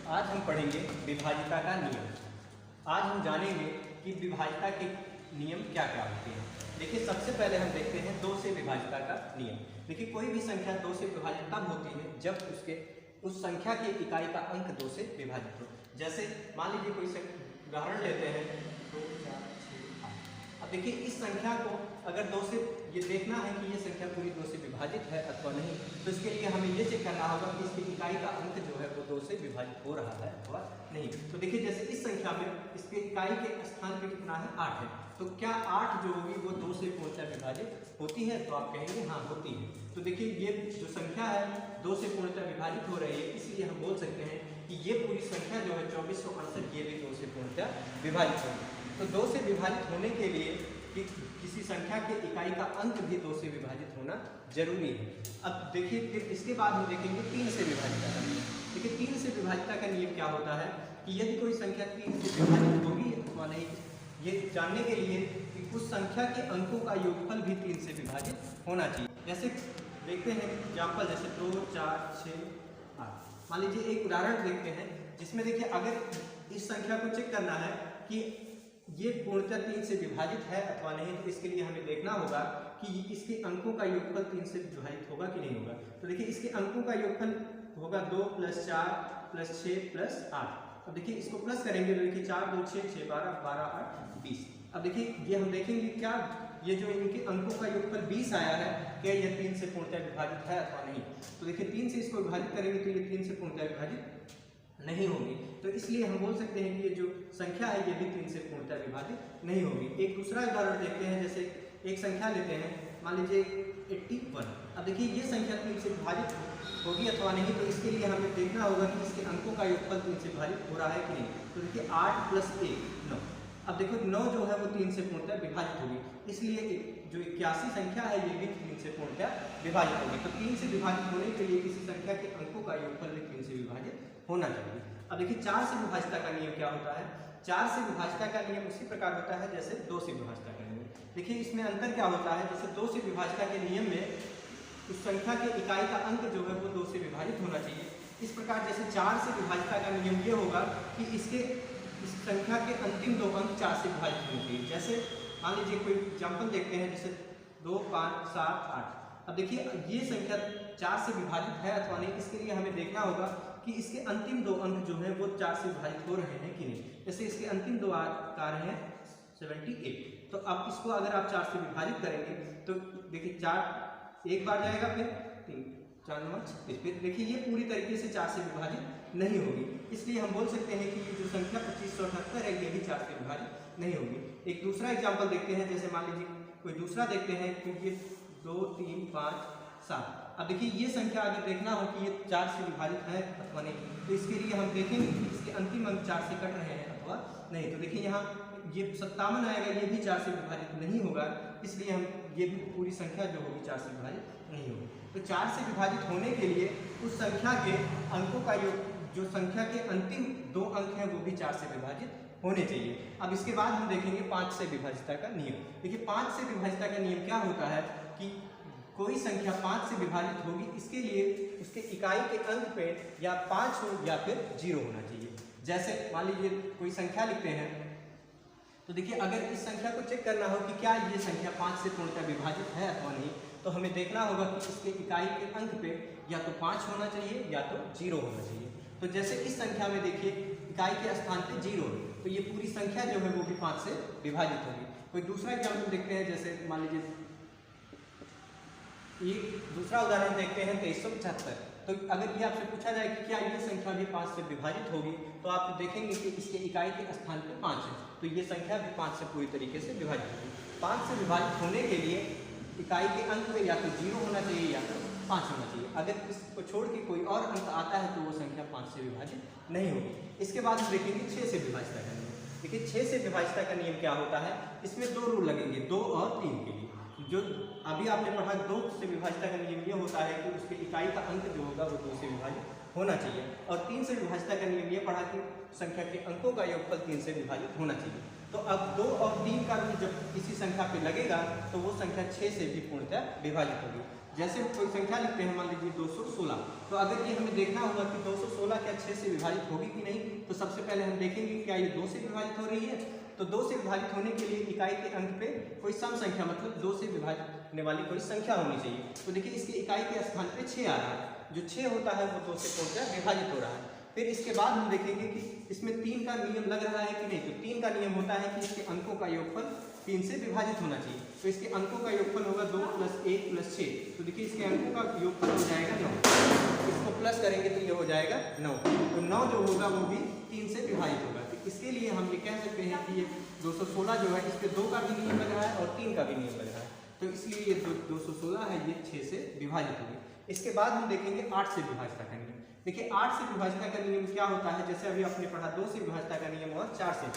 आज हम पढ़ेंगे विभाज्यता का नियम। आज हम जानेंगे कि विभाज्यता के नियम क्या क्या होते हैं। देखिए, सबसे पहले हम देखते हैं 2 से विभाज्यता का नियम। देखिए, कोई भी संख्या 2 से विभाजित तब होती है जब उस संख्या की इकाई का अंक 2 से विभाजित हो। जैसे मान लीजिए कोई उदाहरण लेते हैं 2, 4, 6, 8। अब देखिए, इस संख्या को अगर 2 से ये देखना है कि ये संख्या पूरी 2 से विभाजित है अथवा नहीं, तो इसके लिए हमें ये चेक करना होगा कि इसकी इकाई का अंक जो है वो 2 से विभाजित हो रहा है अथवा नहीं। तो देखिए, जैसे इस संख्या में इसके इकाई के स्थान पे कितना है, 8 है। तो क्या 8 जो होगी वो 2 से पूर्णतः विभाजित होती है? तो आप कहेंगे हाँ, होती है। तो देखिए, ये जो संख्या है 2 से पूर्णतः विभाजित हो रही है, इसलिए हम बोल सकते हैं कि ये पूरी संख्या जो है 2468 ये भी 2 से पूर्णतः विभाजित होगी। तो 2 से विभाजित होने के लिए कि किसी संख्या के इकाई का अंक भी 2 से विभाजित होना जरूरी है। अब देखिए, फिर इसके बाद हम देखेंगे 3 से विभाजित का नियम। देखिए, 3 से विभाजित का नियम क्या होता है कि यदि कोई संख्या 3 से विभाजित होगी अथवा नहीं, ये जानने के लिए कि उस संख्या के अंकों का योगफल भी 3 से विभाजित होना चाहिए। जैसे देखते हैं एग्जाम्पल, जैसे 2, 4, 6, 8। मान लीजिए एक उदाहरण देखते हैं जिसमें देखिए, अगर इस संख्या को चेक करना है कि ये पूर्णतः 3 से विभाजित है अथवा नहीं, तो इसके लिए हमें देखना होगा कि इसके अंकों का योगफल 3 से विभाजित होगा कि नहीं होगा। तो देखिए, इसके अंकों का योगफल होगा 2 + 4 + 6 + 8। अब देखिए, इसको प्लस करेंगे तो देखिए 4, 2, 6, 6, 12, 12, 8, 20। अब देखिए, ये हम देखेंगे क्या ये जो इनके अंकों का योगफल 20 आया है, क्या ये 3 से पूर्णतः विभाजित है अथवा नहीं। तो देखिए, 3 से इसको विभाजित करेंगे तो ये 3 से पूर्णतः विभाजित नहीं होगी। तो इसलिए हम बोल सकते हैं कि ये जो संख्या है ये भी 3 से पूर्णतः विभाजित नहीं होगी। एक दूसरा उदाहरण देखते हैं, जैसे एक संख्या लेते हैं, मान लीजिए 81। अब देखिए, ये संख्या 3 से विभाजित होगी अथवा नहीं, तो इसके लिए हमें देखना होगा कि इसके अंकों का योगफल 3 से विभाजित हो रहा है कि नहीं। तो देखिए, 8 + 1 9। अब देखो, 9 जो है वो 3 से पूर्णतः विभाजित होगी, इसलिए जो 81 संख्या है ये भी 3 से पूर्णतः विभाजित होगी। तो 3 से विभाजित होने के लिए किसी संख्या के अंकों का योगफल भी 3 से विभाजित होना चाहिए। अब देखिए, 4 से विभाज्यता का नियम क्या होता है। 4 से विभाज्यता का नियम उसी प्रकार होता है जैसे 2 से विभाज्यता का नियम। देखिए, इसमें अंतर क्या होता है, जैसे 2 से विभाज्यता के नियम में उस संख्या के इकाई का अंक जो है वो 2 से विभाजित होना चाहिए। इस प्रकार जैसे 4 से विभाज्यता का नियम ये होगा कि इस संख्या के अंतिम 2 अंक 4 से विभाजित होने चाहिए। जैसे मान लीजिए कोई एग्जाम्पल देखते हैं, जैसे 2, 5, 7, 8। अब देखिए, ये संख्या 4 से विभाजित है अथवा नहीं, इसके लिए हमें देखना होगा कि इसके अंतिम 2 अंक जो है वो 4 से विभाजित हो रहे हैं कि नहीं। जैसे इसके अंतिम 2 अंक हैं 78। तो अब इसको अगर आप 4 से विभाजित करेंगे तो देखिए, 4 एक बार जाएगा, फिर 3, 4 9 26। फिर देखिए, ये पूरी तरीके से 4 से विभाजित नहीं होगी। इसलिए हम बोल सकते हैं कि ये जो संख्या 2578 है ये भी 4 से विभाजित नहीं होगी। एक दूसरा एग्जाम्पल देखते हैं, जैसे मान लीजिए कोई दूसरा देखते हैं कि ये 2, 3, 5, 7। अब देखिए, ये संख्या अगर देखना हो कि ये 4 से विभाजित है अथवा नहीं, तो इसके लिए हम देखेंगे कि इसके अंतिम अंक 4 से कट रहे हैं अथवा नहीं। तो देखिए, यहाँ ये 57 आएगा, ये भी 4 से विभाजित नहीं होगा, इसलिए हम ये भी पूरी संख्या जो होगी 4 से विभाजित नहीं होगी। तो 4 से विभाजित होने के लिए उस संख्या के अंकों का योग, जो संख्या के अंतिम 2 अंक हैं वो भी 4 से विभाजित होने चाहिए। अब इसके बाद हम देखेंगे 5 से विभाज्यता का नियम। देखिए, 5 से विभाज्यता का नियम क्या होता है कि कोई संख्या 5 से विभाजित होगी, इसके लिए उसके इकाई के अंक पे या 5 हो या फिर 0 होना चाहिए। जैसे मान लीजिए कोई संख्या लिखते हैं, तो देखिए, अगर इस संख्या को चेक करना हो कि क्या ये संख्या 5 से पूर्णतः विभाजित है अथवा नहीं, तो हमें देखना होगा कि इसके इकाई के अंक पे या तो 5 होना चाहिए या तो 0 होना चाहिए। तो जैसे इस संख्या में देखिए, इकाई के स्थान पे 0 है, तो ये पूरी संख्या जो है वो भी 5 से विभाजित होगी। कोई दूसरा एग्जाम्पल देखते हैं, जैसे मान लीजिए एक दूसरा उदाहरण देखते हैं 2375। तो अगर ये आपसे पूछा जाए कि क्या ये संख्या भी 5 से विभाजित होगी, तो आप देखेंगे कि इसके इकाई के स्थान पे 5 है, तो ये संख्या भी 5 से पूरी तरीके से विभाजित होगी। 5 से विभाजित होने के लिए इकाई के अंक में या तो 0 होना चाहिए या तो 5 होना चाहिए। अगर इसको छोड़ के कोई और अंक आता है तो वो संख्या 5 से विभाजित नहीं होगी। इसके बाद हम देखेंगे 6 से विभाज्यता का नियम। देखिए, 6 से विभाज्यता का नियम क्या होता है, इसमें 2 रूल लगेंगे, 2 और 3 के लिए। जो अभी आपने पढ़ा 2 से विभाज्यता का नियम ये होता है कि उसके इकाई का अंक जो होगा वो 2 से विभाजित होना चाहिए, और 3 से विभाज्यता का नियम ये पढ़ा कि संख्या के अंकों का योगफल 3 से विभाजित होना चाहिए। तो अब 2 और 3 का रूल जब किसी संख्या पे लगेगा तो वो संख्या 6 से भी पूर्णतः विभाजित होगी। जैसे कोई संख्या लिखते हैं, मान लीजिए 216, तो अगर ये हमें देखना होगा कि 216 क्या 6 से विभाजित होगी कि नहीं, तो सबसे पहले हम देखेंगे क्या ये 2 से विभाजित हो रही है। तो 2 से विभाजित होने के लिए इकाई के अंक पे कोई सम संख्या मतलब 2 से विभाजित होने वाली कोई संख्या होनी चाहिए। तो देखिए इसके इकाई के स्थान पे 6 आ रहा है, जो 6 होता है वो 2 से पूर्णतः विभाजित हो रहा है। फिर इसके बाद हम देखेंगे कि इसमें 3 का नियम लग रहा है कि नहीं। तो 3 का नियम होता है कि इसके अंकों का योगफल 3 से विभाजित होना चाहिए। तो इसके अंकों का योगफल होगा 2 + 1 + 6। तो देखिए इसके अंकों का योगफल हो जाएगा 9, इसको प्लस करेंगे तो ये हो जाएगा 9। तो 9 जो होगा वो भी 3 से विभाजित होगा। तो इसके लिए हम ये कह सकते हैं कि ये 216 जो है इस पे 2 का भी नियम लग रहा है और 3 का भी नियम लग रहा है। तो इसलिए ये 216 है ये 6 से विभाजित होगी। इसके बाद हम देखेंगे 8 से विभाजित का नियम। देखिए 8 से विभाजित का नियम क्या होता है, जैसे अभी आपने पढ़ा 2 से विभाजित का नियम और 4 से।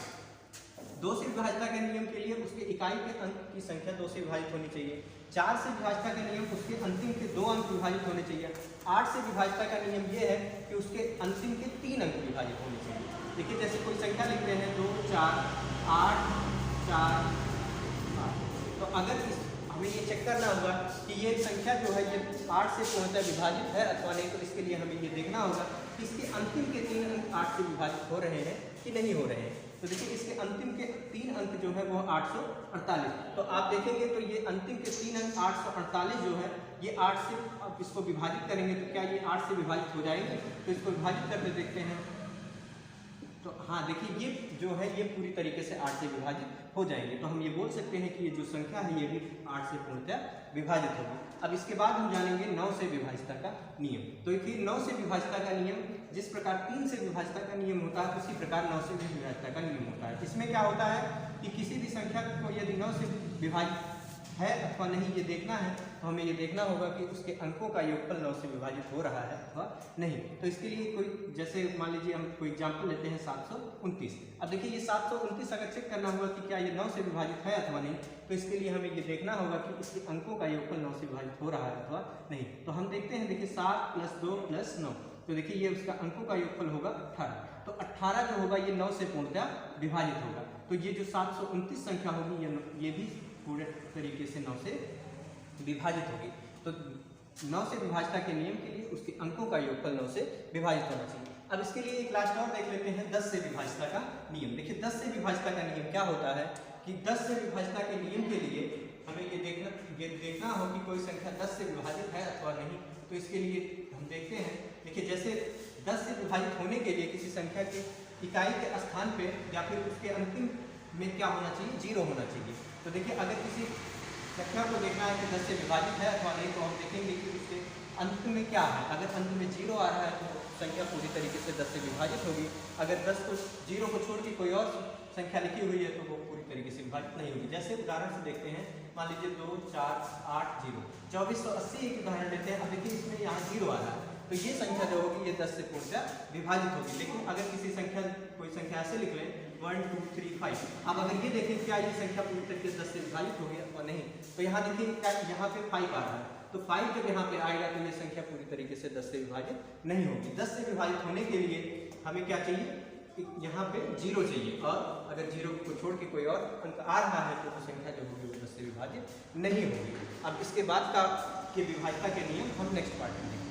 2 से विभाजित के नियम के लिए उसके इकाई के अंक की संख्या 2 से विभाजित होनी चाहिए। 4 से विभाजित का नियम उसके अंतिम के 2 अंक विभाजित होने चाहिए। 8 से विभाजित का नियम ये है कि उसके अंतिम के 3 अंक विभाजित होने चाहिए। देखिए जैसे कोई संख्या लिखते हैं 2 4 8 4 8, तो अगर हमें ये चेक करना होगा कि ये संख्या जो है ये 8 से पूर्णतः विभाजित है अथवा नहीं, तो इसके लिए हमें ये देखना होगा कि इसके अंतिम के 3 अंक 8 से विभाजित हो रहे हैं कि नहीं हो रहे हैं। तो देखिए इसके अंतिम के 3 अंक जो है वो 848। तो आप देखेंगे तो ये अंतिम के 3 अंक 848 जो है ये 8 से, अब इसको विभाजित करेंगे तो क्या ये 8 से विभाजित हो जाएंगे। तो इसको विभाजित करके देखते हैं। तो हाँ देखिए ये जो है ये पूरी तरीके से 8 से विभाजित हो जाएंगे। तो हम ये बोल सकते हैं कि ये जो संख्या है ये भी 8 से पूर्णतः विभाजित होगी। अब इसके बाद हम जानेंगे 9 से विभाजित का नियम। तो देखिए 9 से विभाजित का नियम जिस प्रकार 3 से विभाजित का नियम होता है उसी प्रकार 9 से भी विभाजित का नियम होता है। इसमें क्या होता है कि किसी भी संख्या को यदि 9 से विभाजित है अथवा नहीं ये देखना है, तो हमें ये देखना होगा कि उसके अंकों का योगफल 9 से विभाजित हो रहा है अथवा नहीं। तो इसके लिए कोई, जैसे मान लीजिए हम कोई एग्जाम्पल लेते हैं 729। अब देखिए ये 729 अगर चेक करना होगा कि क्या ये 9 से विभाजित है अथवा नहीं, तो इसके लिए हमें ये देखना होगा कि इसके अंकों का योगफल 9 से विभाजित हो रहा है अथवा नहीं। तो हम देखते हैं, देखिए 7 + 2 + 9, तो देखिए ये उसका अंकों का योगफल होगा 18। तो 18 जो होगा ये 9 से पूर्णतः विभाजित होगा। तो ये जो 729 संख्या होगी ये भी पूरे तरीके से 9 से विभाजित होगी। तो 9 से विभाजित के नियम के लिए उसके अंकों का योगफल 9 से विभाजित होना चाहिए। अब इसके लिए एक लास्ट और देख लेते हैं 10 से विभाजित का नियम। देखिए 10 से विभाजित का नियम क्या होता है कि 10 से विभाजित के नियम के लिए हमें ये देखना हो कि कोई संख्या 10 से विभाजित है अथवा नहीं। तो इसके लिए हम देखते हैं, देखिए जैसे 10 से विभाजित होने के लिए किसी संख्या के इकाई के स्थान पे या फिर उसके अंतिम में क्या होना चाहिए, 0 होना चाहिए। तो देखिए अगर किसी संख्या को देखना है कि 10 से विभाजित है अथवा नहीं, तो हम देखेंगे कि उसके अंत में क्या है। अगर अंत में 0 आ रहा है तो संख्या पूरी तरीके से 10 से विभाजित होगी। अगर 10 को 0 को छोड़ के कोई और संख्या लिखी हुई है तो वो पूरी तरीके से विभाजित नहीं होगी। जैसे उदाहरण से देखते हैं, मान लीजिए 2 4 8 0, 2480 एक उदाहरण लेते हैं। अब देखिए इसमें यहाँ 0 आ रहा है, तो ये संख्या जो होगी ये 10 से पूर्णतः विभाजित होगी। लेकिन अगर किसी संख्या कोई संख्या ऐसे लिख लें 1 2 3 5, अब अगर ये देखें क्या ये संख्या पूरी तरीके से 10 से विभाजित होगी अथवा नहीं, तो यहाँ देखिए क्या यहाँ पे 5 आ रहा है। तो 5 जब यहाँ पे आएगा तो ये संख्या पूरी तरीके से 10 से विभाजित नहीं होगी। 10 से विभाजित होने के लिए हमें क्या चाहिए, यहाँ पे 0 चाहिए, और अगर 0 को छोड़ के कोई और अंक आ रहा है तो संख्या जो होगी वो 10 से विभाजित नहीं होगी। अब इसके बाद का विभाजित के नियम हम नेक्स्ट पार्ट में देखेंगे।